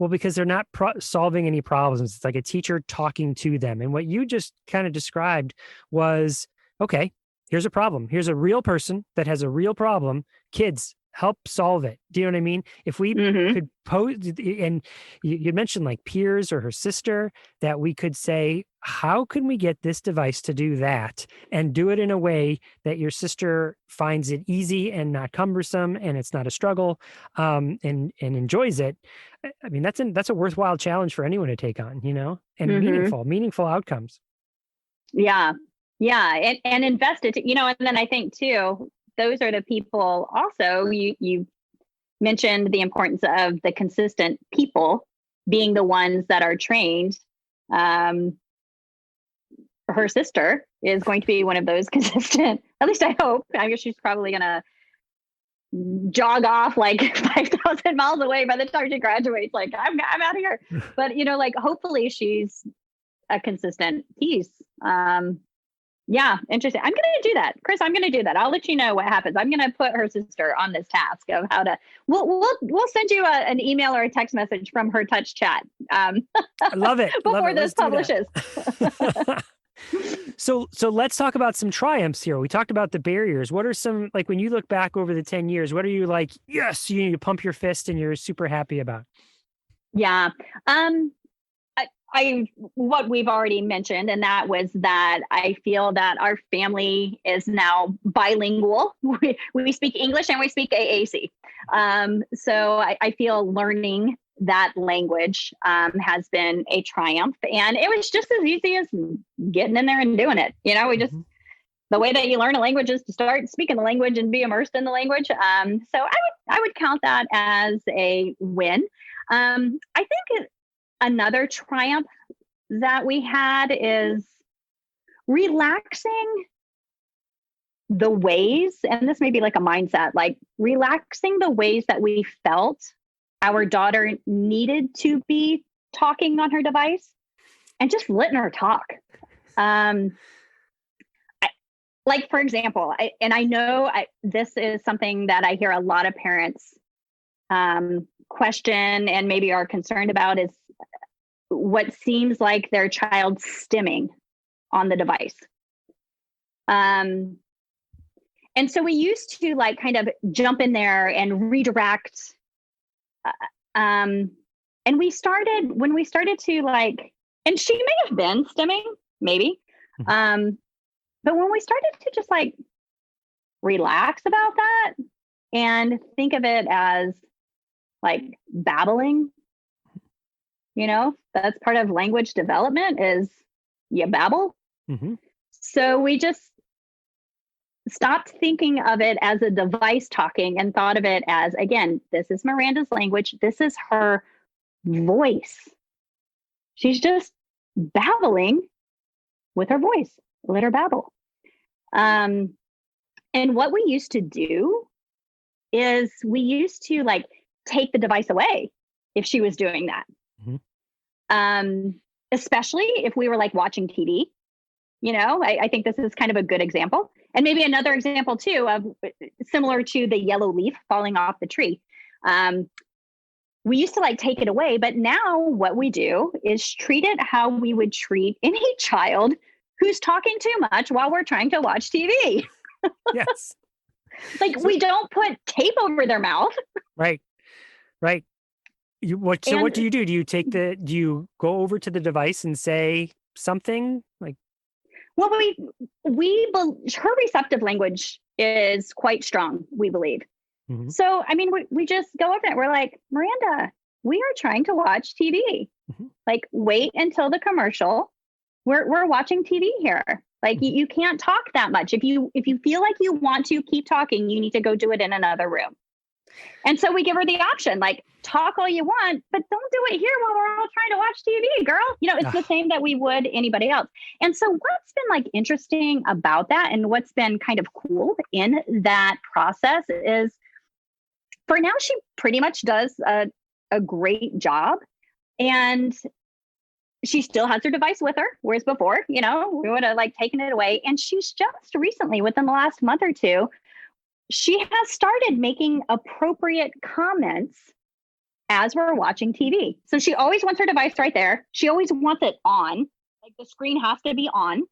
because they're not solving any problems. It's like a teacher talking to them. And what you just kind of described was, okay, here's a problem. Here's a real person that has a real problem. Kids, help solve it. Do you know what I mean? If we could pose, and you mentioned like peers or her sister, that we could say, how can we get this device to do that, and do it in a way that your sister finds it easy and not cumbersome, and it's not a struggle, and enjoys it. That's a worthwhile challenge for anyone to take on, and meaningful outcomes. Yeah. And invest it, and then I think too, those are the people also, you mentioned the importance of the consistent people being the ones that are trained. Her sister is going to be one of those consistent, at least I hope. I guess she's probably going to jog off like 5,000 miles away by the time she graduates. Like, I'm out of here. But, like, hopefully she's a consistent piece. Yeah, interesting. I'm going to do that. Chris, I'm going to do that. I'll let you know what happens. I'm going to put her sister on this task of how to, we'll send you an email or a text message from her touch chat. I love it. Before this publishes. So let's talk about some triumphs here. We talked about the barriers. What are some, like, when you look back over the 10 years, what are you like, yes, you pump your fist and you're super happy about? Yeah. I what we've already mentioned, and that was that I feel that our family is now bilingual. We speak English and we speak AAC. So I feel learning that language has been a triumph, and it was just as easy as getting in there and doing it. We just the way that you learn a language is to start speaking the language and be immersed in the language. So I would count that as a win. I think another triumph that we had is relaxing the ways, and this may be like a mindset, like relaxing the ways that we felt our daughter needed to be talking on her device and just letting her talk. Like, for example, I know this is something that I hear a lot of parents question and maybe are concerned about, is what seems like their child stimming on the device. And so we used to like kind of jump in there and redirect. And when we started to like, and she may have been stimming, maybe. But when we started to just like relax about that and think of it as like babbling, that's part of language development, is you babble. So we just stopped thinking of it as a device talking and thought of it as, again, this is Miranda's language. This is her voice. She's just babbling with her voice. Let her babble. And what we used to do is we used to like take the device away if she was doing that. Especially if we were like watching TV. I think this is kind of a good example. And maybe another example too, of similar to the yellow leaf falling off the tree. We used to like take it away, but now what we do is treat it how we would treat any child who's talking too much while we're trying to watch TV. Yes. Like, we don't put tape over their mouth. Right. What do you do? Do you go over to the device and say something like? Well, her receptive language is quite strong, we believe. So, I mean, we just go over it. We're like, Miranda, we are trying to watch TV. Like, wait until the commercial. We're watching TV here. Like, you can't talk that much. If you feel like you want to keep talking, you need to go do it in another room. And so we give her the option, like, talk all you want, but don't do it here while we're all trying to watch TV, girl. It's the same that we would anybody else. And so what's been like interesting about that, and what's been kind of cool in that process, is for now, she pretty much does a great job. And she still has her device with her, whereas before, we would have like taken it away. And she's just recently, within the last month or two, she has started making appropriate comments as we're watching TV. So she always wants her device right there. She always wants it on, like the screen has to be on,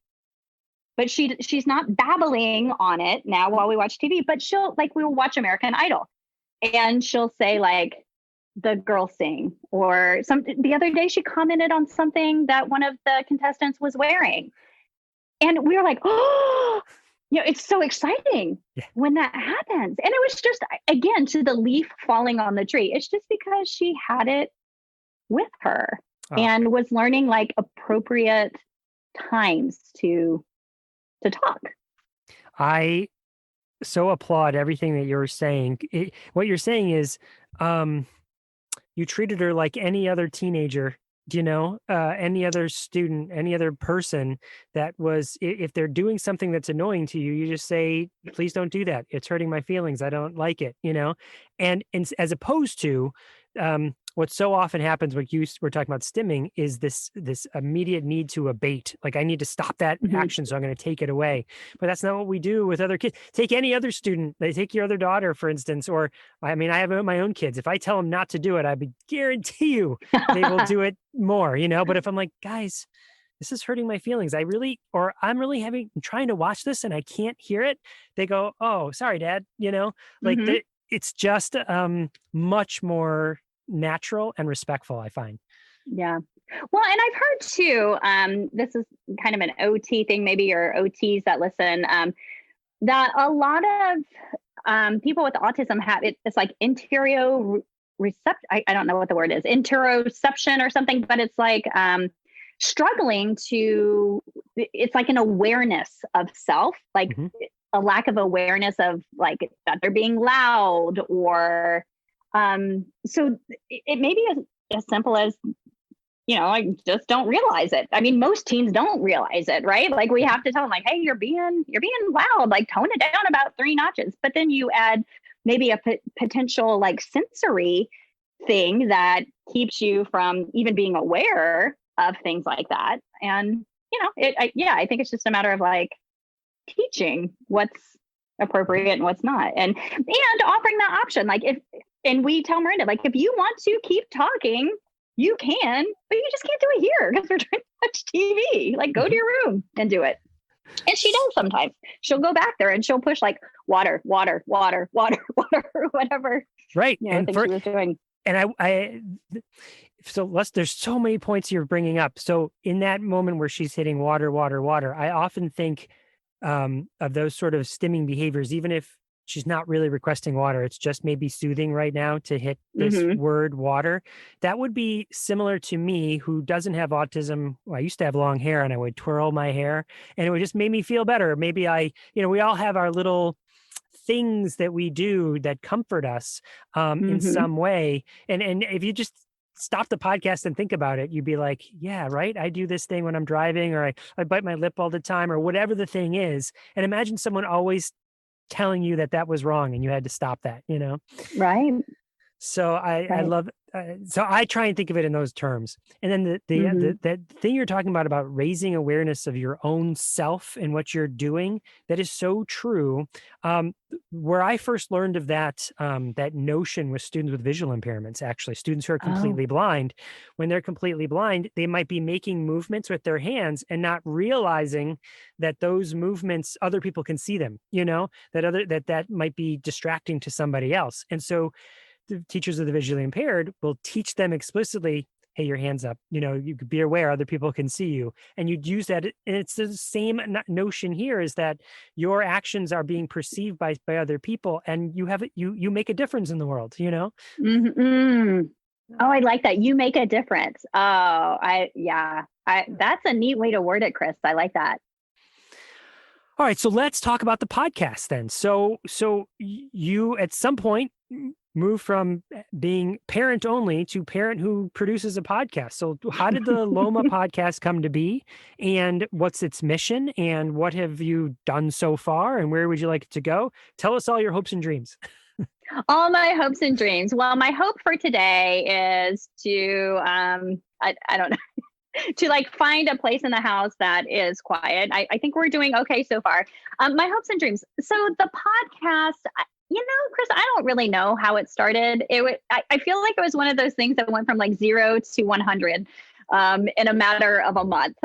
but she's not babbling on it now while we watch TV, but we will watch American Idol and she'll say like, the girls sing, or the other day she commented on something that one of the contestants was wearing. And we were like, oh, it's so exciting when that happens. And it was just, again, to the leaf falling on the tree. It's just because she had it with her and was learning like appropriate times to talk. I so applaud everything that you're saying. What you're saying is, you treated her like any other teenager, any other student, any other person that was, if they're doing something that's annoying to you, you just say, please don't do that. It's hurting my feelings. I don't like it, and as opposed to what so often happens when we're talking about stimming is this immediate need to abate. Like, I need to stop that action, so I'm going to take it away. But that's not what we do with other kids. Take any other student. They take your other daughter, for instance, or I mean, I have my own kids. If I tell them not to do it, I guarantee you they will do it more, But if I'm like, guys, this is hurting my feelings. I'm really trying to watch this and I can't hear it. They go, oh, sorry, Dad. Like Hmm. it's just much more natural and respectful, I find. Yeah. Well, and I've heard too, this is kind of an OT thing, maybe your OTs that listen, that a lot of people with autism have it's like I don't know what the word is, interoception or something, but it's like struggling to, it's like an awareness of self, like Mhm. a lack of awareness of like that they're being loud or so it may be as simple as I just don't realize it. I mean, most teens don't realize it, right? Like we have to tell them like, hey, you're being loud, like tone it down about 3 notches. But then you add maybe a potential like sensory thing that keeps you from even being aware of things like that. And, I think it's just a matter of like teaching what's appropriate and what's not. And offering that option. And we tell Miranda, like, if you want to keep talking, you can, but you just can't do it here because we're trying to watch TV. Like, go to your room and do it. And she does sometimes. She'll go back there and she'll push like water, water, water, water, water, whatever. Right. Thing she was doing. And there's so many points you're bringing up. So in that moment where she's hitting water, water, water, I often think of those sort of stimming behaviors, even if she's not really requesting water, it's just maybe soothing right now to hit this word water. That would be similar to me who doesn't have autism. Well, I used to have long hair and I would twirl my hair and it would just make me feel better. Maybe we all have our little things that we do that comfort us in some way. And if you just stop the podcast and think about it, you'd be like, yeah, right. I do this thing when I'm driving, or I bite my lip all the time, or whatever the thing is. And imagine someone always telling you that was wrong and you had to stop that, Right. So I love, so I try and think of it in those terms. And then the thing you're talking about raising awareness of your own self and what you're doing, that is so true. Where I first learned of that notion was students with visual impairments, actually students who are completely blind. When they're completely blind, they might be making movements with their hands and not realizing that those movements, other people can see them, that might be distracting to somebody else. And so the teachers of the visually impaired will teach them explicitly, hey, your hands up, you could be aware other people can see you. And you'd use that. And it's the same notion here, is that your actions are being perceived by other people and you make a difference in the world, Mm-hmm. Oh, I like that. You make a difference. Oh, that's a neat way to word it, Chris. I like that. All right. So let's talk about the podcast then. So you at some point move from being parent only to parent who produces a podcast. So how did the LOMAH podcast come to be, and what's its mission, and what have you done so far, and where would you like it to go? Tell us all your hopes and dreams. All my hopes and dreams. Well, my hope for today is to, I don't know, to like find a place in the house that is quiet. I think we're doing okay so far. My hopes and dreams. So the podcast, Chris, I don't really know how it started. I feel like it was one of those things that went from like 0 to 100 in a matter of a month.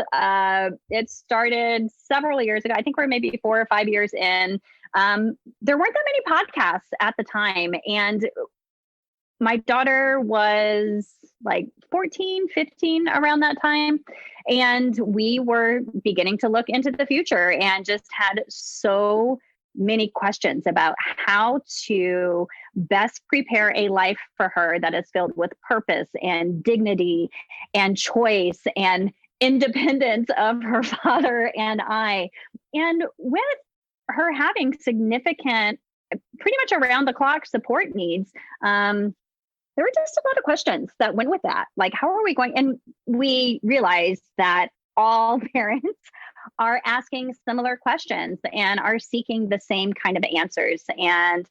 It started several years ago. I think we're maybe 4 or 5 years in. There weren't that many podcasts at the time. And my daughter was like 14, 15 around that time. And we were beginning to look into the future and just had so many questions about how to best prepare a life for her that is filled with purpose and dignity and choice and independence of her father and I. And with her having significant, pretty much around the clock support needs, there were just a lot of questions that went with that. Like, how are we going? And we realized that all parents are asking similar questions and are seeking the same kind of answers. And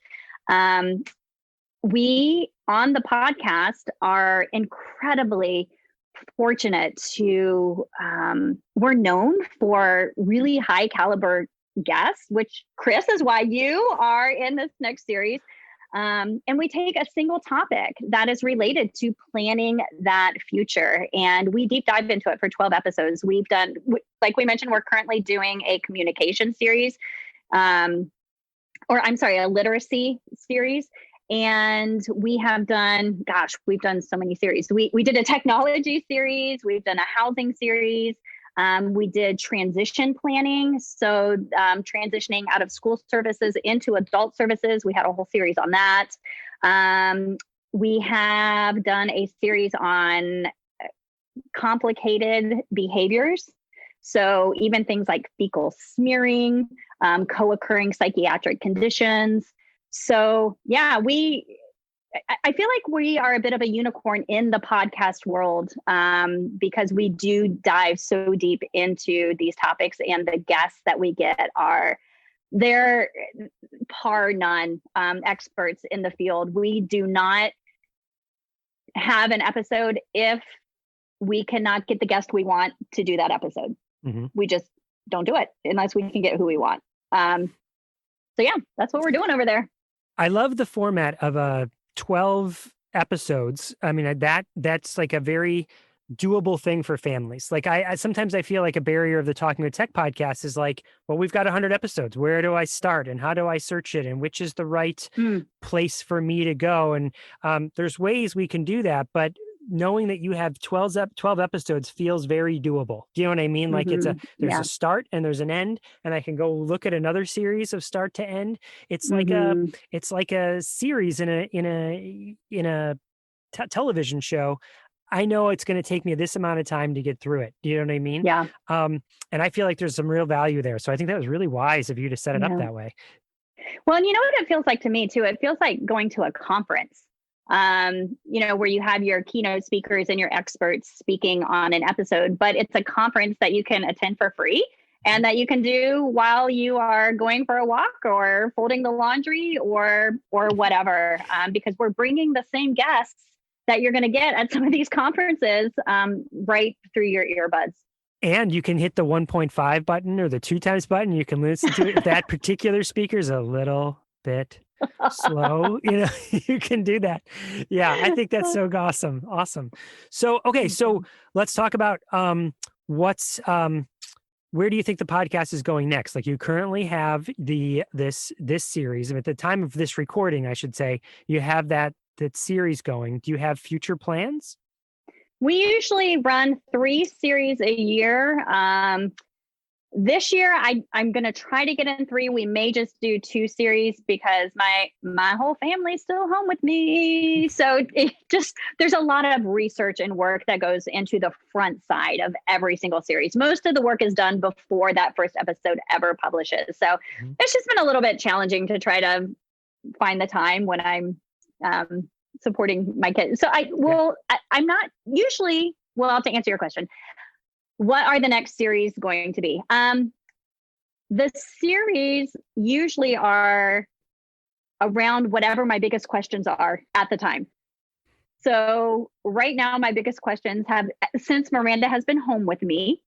we on the podcast are incredibly fortunate to, we're known for really high caliber guests, which Chris is why you are in this next series. And we take a single topic that is related to planning that future. And we deep dive into it for 12 episodes. We've done, like we mentioned, we're currently doing a communication series, a literacy series. And we have done, we've done so many series. We did a technology series. We've done a housing series. We did transition planning. So transitioning out of school services into adult services. We had a whole series on that. We have done a series on complicated behaviors. So even things like fecal smearing, co-occurring psychiatric conditions. So yeah, I feel like we are a bit of a unicorn in the podcast world because we do dive so deep into these topics, and the guests that we get they're par none experts in the field. We do not have an episode if we cannot get the guest we want to do that episode. Mm-hmm. We just don't do it unless we can get who we want. So yeah, that's what we're doing over there. I love the format of 12 episodes. I mean, that's like a very doable thing for families. Like I sometimes I feel like a barrier of the Talking with Tech podcast is like, well, we've got 100 episodes. Where do I start and how do I search it? And which is the right place for me to go? And there's ways we can do that, but knowing that you have 12 episodes feels very doable. Do you know what I mean? Like there's a start and there's an end, and I can go look at another series of start to end. It's like a series in a television show. I know it's going to take me this amount of time to get through it. Do you know what I mean? Yeah. And I feel like there's some real value there. So I think that was really wise of you to set it up that way. Well, and you know what it feels like to me too? It feels like going to a conference. Where you have your keynote speakers and your experts speaking on an episode, but it's a conference that you can attend for free and that you can do while you are going for a walk or folding the laundry or whatever, because we're bringing the same guests that you're going to get at some of these conferences right through your earbuds. And you can hit the 1.5 button or the 2 times button. You can listen to it if that particular speaker's a little bit slow, you can do that. Yeah, I think that's so awesome. So, okay, so let's talk about where do you think the podcast is going next? Like you currently have this series, and at the time of this recording, I should say, you have that series going. Do you have future plans? We usually run 3 series a year. This year, I'm going to try to get in 3. We may just do 2 series because my whole family's still home with me. So there's a lot of research and work that goes into the front side of every single series. Most of the work is done before that first episode ever publishes. So it's just been a little bit challenging to try to find the time when I'm supporting my kids. So I'm not usually, to answer your question, what are the next series going to be? The series usually are around whatever my biggest questions are at the time. So right now, my biggest questions have, since Miranda has been home with me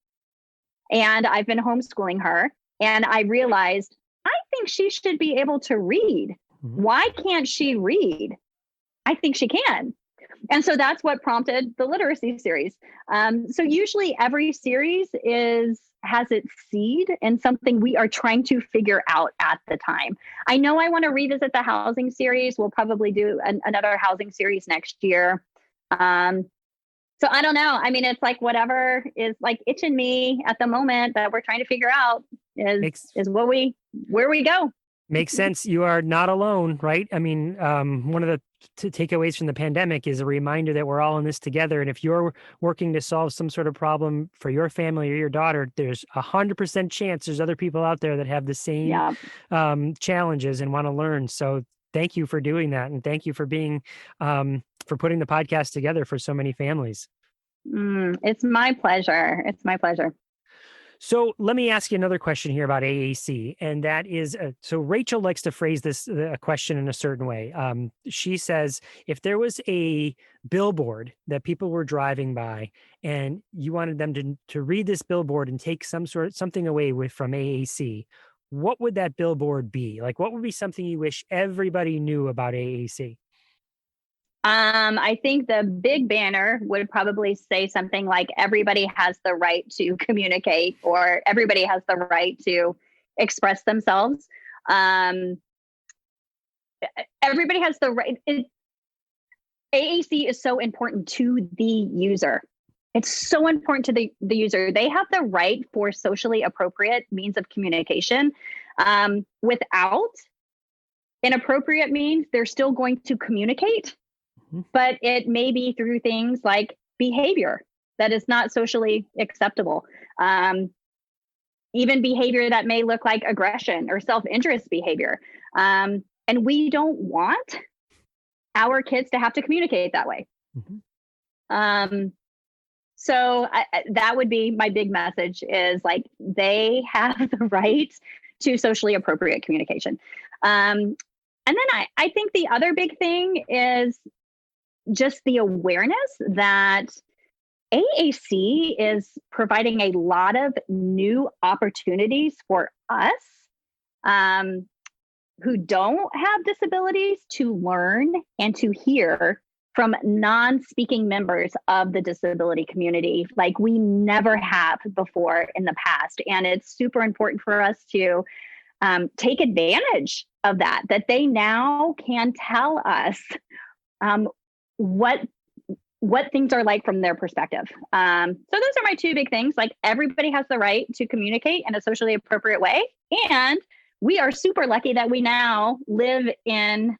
and I've been homeschooling her, and I realized I think she should be able to read. Why can't she read? I think she can. And so that's what prompted the literacy series. So usually every series has its seed in something we are trying to figure out at the time. I know I want to revisit the housing series. We'll probably do another housing series next year. So I don't know. I mean, it's like whatever is like itching me at the moment that we're trying to figure out is where we go. Makes sense. You are not alone, right? I mean, one of the takeaways from the pandemic is a reminder that we're all in this together. And if you're working to solve some sort of problem for your family or your daughter, there's 100% chance there's other people out there that have the same challenges and want to learn. So thank you for doing that. And thank you for being, for putting the podcast together for so many families. It's my pleasure. It's my pleasure. So let me ask you another question here about AAC, and that is, so Rachel likes to phrase this question in a certain way. She says, if there was a billboard that people were driving by and you wanted them to read this billboard and take something away from AAC, what would that billboard be? Like, what would be something you wish everybody knew about AAC? I think the big banner would probably say something like everybody has the right to communicate, or everybody has the right to express themselves. Everybody has the right. AAC is so important to the user. It's so important to the user. They have the right for socially appropriate means of communication. Without inappropriate means, they're still going to communicate, but it may be through things like behavior that is not socially acceptable. Even behavior that may look like aggression or self-interest behavior. And we don't want our kids to have to communicate that way. So that would be my big message, is like, they have the right to socially appropriate communication. And then I think the other big thing is just the awareness that AAC is providing a lot of new opportunities for us who don't have disabilities to learn and to hear from non-speaking members of the disability community like we never have before in the past. And it's super important for us to take advantage of that they now can tell us what things are like from their perspective. So those are my two big things. Like, everybody has the right to communicate in a socially appropriate way. And we are super lucky that we now live in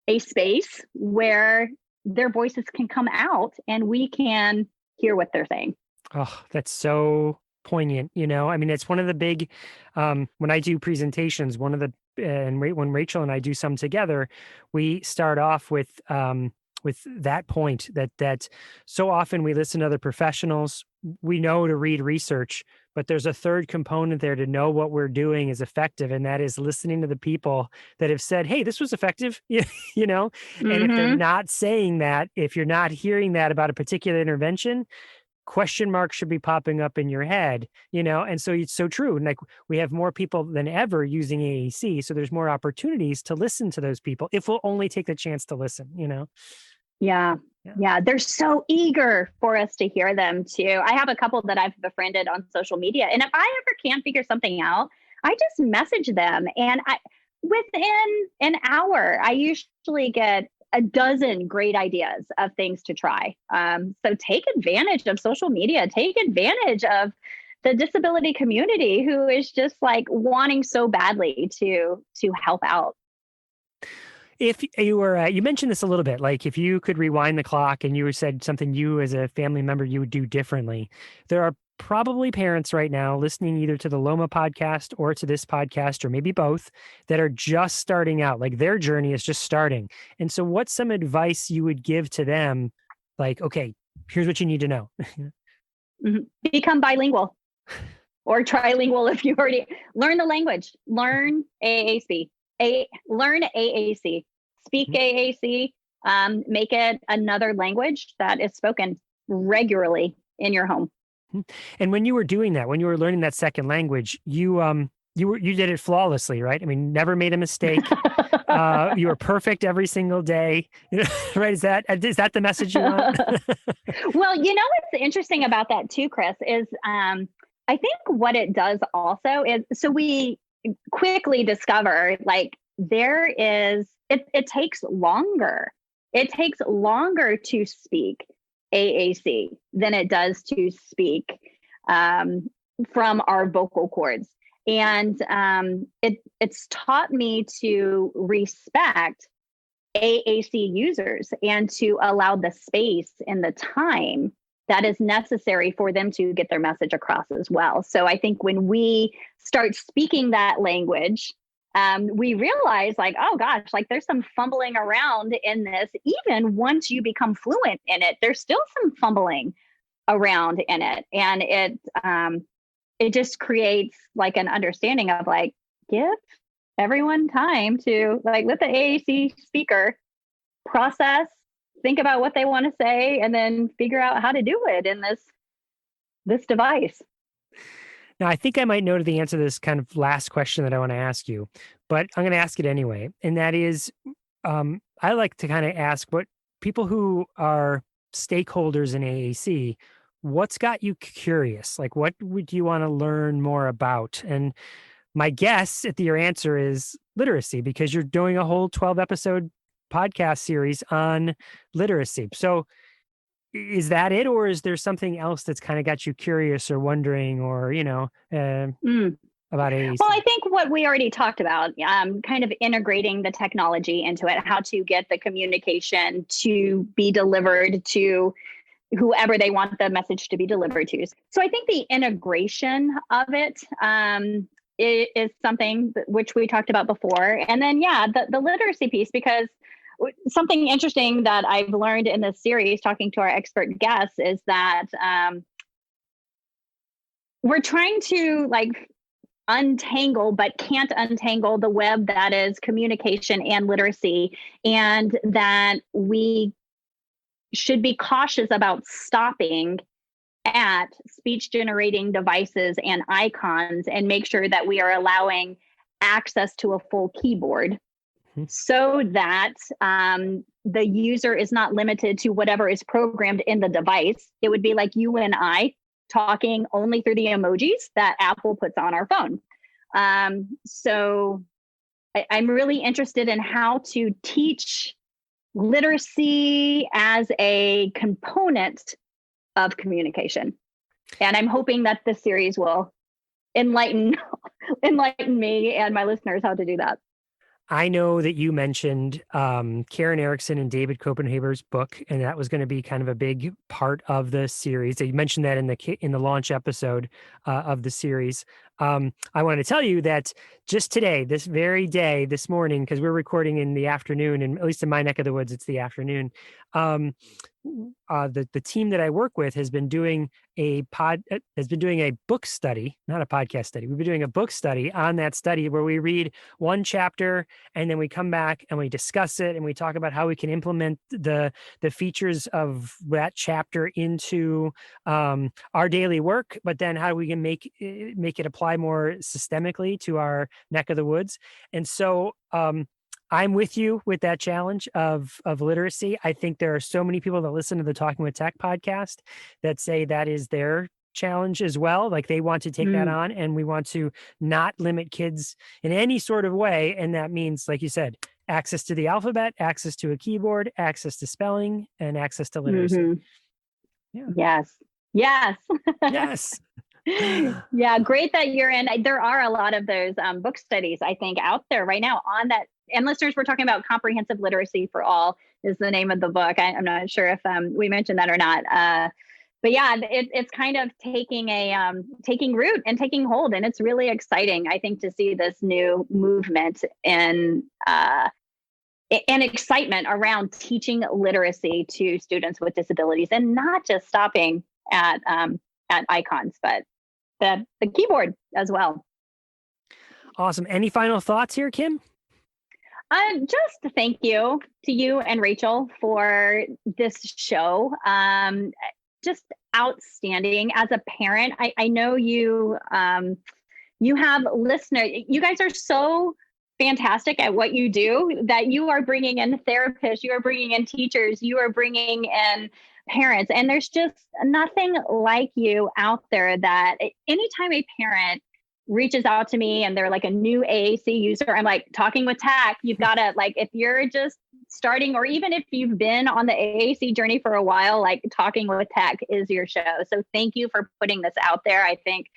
a space where their voices can come out and we can hear what they're saying. Oh, that's so poignant. I mean, it's one of the big, when I do presentations, one of the, and when Rachel and I do some together, we start off with that point that so often we listen to other professionals, we know to read research, but there's a third component there to know what we're doing is effective. And that is listening to the people that have said, hey, this was effective, And if they're not saying that, if you're not hearing that about a particular intervention, question marks should be popping up in your head, and so it's so true. And like, we have more people than ever using AAC. So there's more opportunities to listen to those people if we'll only take the chance to listen, Yeah. They're so eager for us to hear them too. I have a couple that I've befriended on social media. And if I ever can't figure something out, I just message them. And within an hour, I usually get a dozen great ideas of things to try. So take advantage of social media, take advantage of the disability community who is just like wanting so badly to help out. If you were, you mentioned this a little bit, like if you could rewind the clock and you said something you as a family member you would do differently, there are probably parents right now listening either to the LOMAH podcast or to this podcast, or maybe both, that are just starting out, like their journey is just starting. And so what's some advice you would give to them? Like, okay, here's what you need to know. Become bilingual or trilingual if you already learn the language. Learn AAC. Learn AAC. Speak AAC. Make it another language that is spoken regularly in your home. And when you were doing that, when you were learning that second language, you did it flawlessly, right? I mean, never made a mistake. You were perfect every single day, right? Is that the message you want? Well, what's interesting about that too, Chris, is I think what it does also is, so we quickly discover like it takes longer. It takes longer to speak AAC than it does to speak from our vocal cords. And it's taught me to respect AAC users and to allow the space and the time that is necessary for them to get their message across as well. So I think when we start speaking that language, we realize like, oh gosh, like there's some fumbling around in this. Even once you become fluent in it, there's still some fumbling around in it. And it just creates like an understanding of like, give everyone time to like, let the AAC speaker process, think about what they want to say, and then figure out how to do it in this device. Now, I think I might know the answer to this kind of last question that I want to ask you, but I'm going to ask it anyway. And that is, I like to kind of ask what people who are stakeholders in AAC, what's got you curious? Like, what would you want to learn more about? And my guess at your answer is literacy, because you're doing a whole 12 episode podcast series on literacy. So is that it, or is there something else that's kind of got you curious or wondering, or, about AAC? Well, I think what we already talked about, kind of integrating the technology into it, how to get the communication to be delivered to whoever they want the message to be delivered to. So I think the integration of it is something which we talked about before. And then, the literacy piece, because something interesting that I've learned in this series, talking to our expert guests, is that we're trying to untangle, but can't untangle the web that is communication and literacy, and that we should be cautious about stopping at speech generating devices and icons, and make sure that we are allowing access to a full keyboard, so that the user is not limited to whatever is programmed in the device. It would be like you and I talking only through the emojis that Apple puts on our phone. So I'm really interested in how to teach literacy as a component of communication. And I'm hoping that this series will enlighten me and my listeners how to do that. I know that you mentioned Karen Erickson and David Copenhaver's book, and that was going to be kind of a big part of the series. You mentioned that in the launch episode of the series. I want to tell you that just today, this very day, this morning, because we're recording in the afternoon, and at least in my neck of the woods, it's the afternoon. The team that I work with has been doing a book study, not a podcast study. We've been doing a book study on that study, where we read one chapter and then we come back and we discuss it, and we talk about how we can implement the features of that chapter into our daily work, but then how we can make it apply more systemically to our neck of the woods. And so I'm with you with that challenge of literacy. I think there are so many people that listen to the Talking with Tech podcast that say that is their challenge as well. Like, they want to take that on, and we want to not limit kids in any sort of way. And that means, like you said, access to the alphabet, access to a keyboard, access to spelling, and access to literacy. Mm-hmm. Yeah. Yes. Yes. Yeah, great that you're in. There are a lot of those book studies, I think, out there right now on that. And listeners, we're talking about Comprehensive Literacy for All is the name of the book. I'm not sure if we mentioned that or not. But yeah, it's kind of taking root and taking hold, and it's really exciting, I think, to see this new movement and excitement around teaching literacy to students with disabilities, and not just stopping at icons, but the keyboard as well. Awesome. Any final thoughts here, Kim? Just thank you to you and Rachel for this show. Just outstanding. As a parent, I know you have listeners. You guys are so fantastic at what you do, that you are bringing in therapists, you are bringing in teachers, you are bringing in parents, and there's just nothing like you out there. That anytime a parent reaches out to me and they're like a new AAC user, I'm like, Talking with Tech, you've got to, like, if you're just starting, or even if you've been on the AAC journey for a while, like, Talking with Tech is your show. So thank you for putting this out there. I think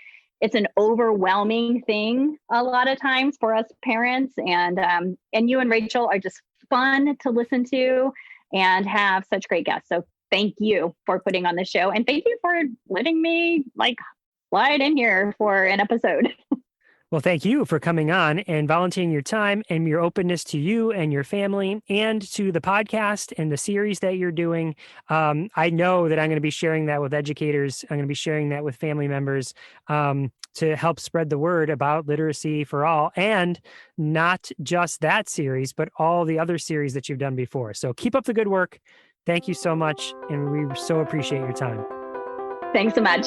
it's an overwhelming thing a lot of times for us parents, and you and Rachel are just fun to listen to and have such great guests. So thank you for putting on the show, and thank you for letting me slide in here for an episode. Well, thank you for coming on and volunteering your time and your openness to you and your family, and to the podcast and the series that you're doing. I know that I'm going to be sharing that with educators. I'm going to be sharing that with family members to help spread the word about literacy for all, and not just that series, but all the other series that you've done before. So keep up the good work. Thank you so much. And we so appreciate your time. Thanks so much.